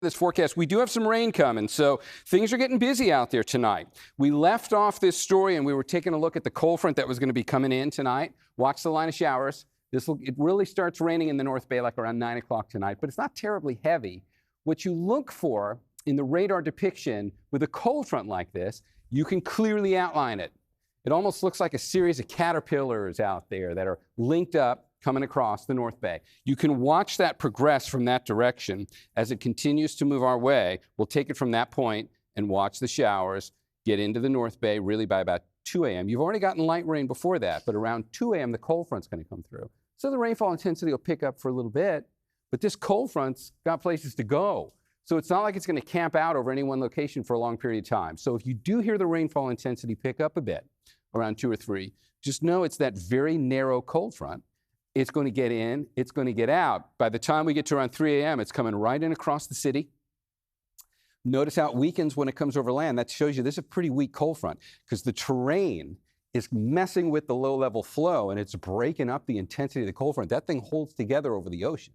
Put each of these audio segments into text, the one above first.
This forecast, we do have some rain coming, so things are getting busy out there tonight. We left off this story and we were taking a look at the cold front that was going to be coming in tonight. Watch the line of showers. It really starts raining in the North Bay like around 9 o'clock tonight, but it's not terribly heavy. What you look for in the radar depiction with a cold front like this, you can clearly outline it. It almost looks like a series of caterpillars out there that are linked up coming across the North Bay. You can watch that progress from that direction as it continues to move our way. We'll take it from that point and watch the showers get into the North Bay really by about 2 a.m. You've already gotten light rain before that, but around 2 a.m. the cold front's going to come through. So the rainfall intensity will pick up for a little bit, but this cold front's got places to go. So it's not like it's going to camp out over any one location for a long period of time. So if you do hear the rainfall intensity pick up a bit, around 2 or 3, just know it's that very narrow cold front. It's going to get in, it's going to get out. By the time we get to around 3 a.m., it's coming right in across the city. Notice how it weakens when it comes over land. That shows you this is a pretty weak cold front because the terrain is messing with the low-level flow and it's breaking up the intensity of the cold front. That thing holds together over the ocean,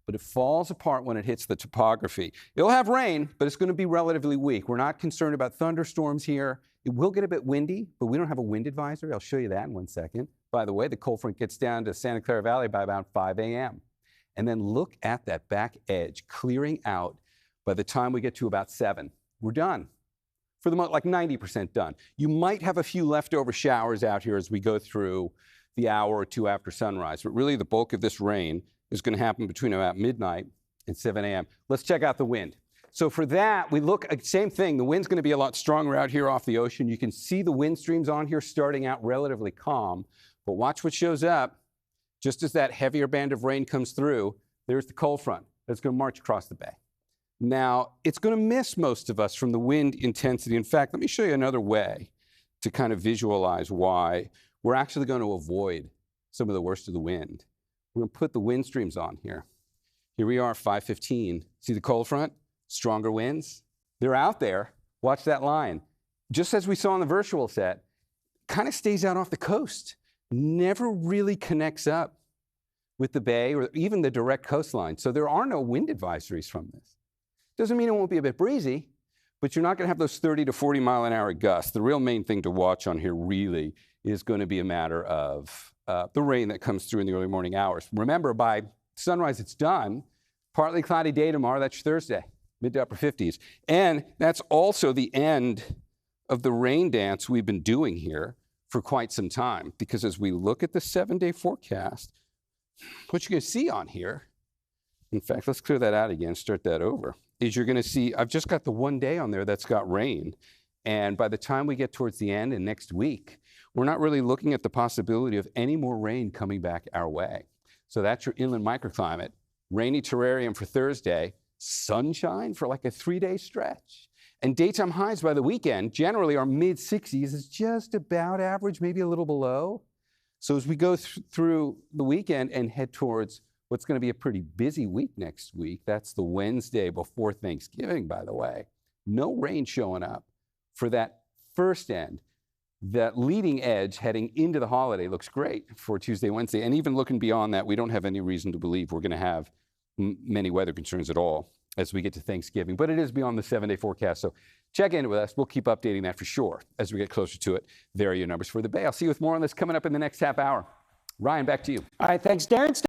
but it falls apart when it hits the topography. It'll have rain, but it's going to be relatively weak. We're not concerned about thunderstorms here. It will get a bit windy, but we don't have a wind advisory. I'll show you that in 1 second. By the way, the cold front gets down to Santa Clara Valley by about 5 a.m. And then look at that back edge clearing out by the time we get to about 7. We're done. For the most, like 90% done. You might have a few leftover showers out here as we go through the hour or two after sunrise, but really the bulk of this rain is going to happen between about midnight and 7 a.m. Let's check out the wind. So for that, we look at the same thing. The wind's going to be a lot stronger out here off the ocean. You can see the wind streams on here starting out relatively calm. But watch what shows up. Just as that heavier band of rain comes through, there's the cold front that's going to march across the bay. Now, it's going to miss most of us from the wind intensity. In fact, let me show you another way to kind of visualize why we're actually going to avoid some of the worst of the wind. We're going to put the wind streams on here. Here we are, 5:15. See the cold front? Stronger winds. They're out there. Watch that line. Just as we saw in the virtual set, kind of stays out off the coast. Never really connects up with the bay or even the direct coastline. So there are no wind advisories from this. Doesn't mean it won't be a bit breezy, but you're not going to have those 30 to 40 mile an hour gusts. The real main thing to watch on here really is going to be a matter of the rain that comes through in the early morning hours. Remember, by sunrise, it's done. Partly cloudy day tomorrow. That's Thursday, mid to upper 50s. And that's also the end of the rain dance we've been doing here for quite some time, because as we look at the 7-day forecast, what you're going to see on here, in fact, let's clear that out again, start that over, is you're going to see, I've just got the 1 day on there that's got rain. And by the time we get towards the end and next week, we're not really looking at the possibility of any more rain coming back our way. So that's your inland microclimate. Rainy terrarium for Thursday, sunshine for like a 3-day stretch. And daytime highs by the weekend generally are mid-60s. Is just about average, maybe a little below. So as we go through the weekend and head towards what's going to be a pretty busy week next week, that's the Wednesday before Thanksgiving, by the way, no rain showing up for that first end. That leading edge heading into the holiday looks great for Tuesday, Wednesday. And even looking beyond that, we don't have any reason to believe we're going to have many weather concerns at all as we get to Thanksgiving, but it is beyond the 7-day forecast. So check in with us. We'll keep updating that for sure as we get closer to it. There are your numbers for the Bay. I'll see you with more on this coming up in the next half hour. Ryan, back to you. All right, thanks, Darren.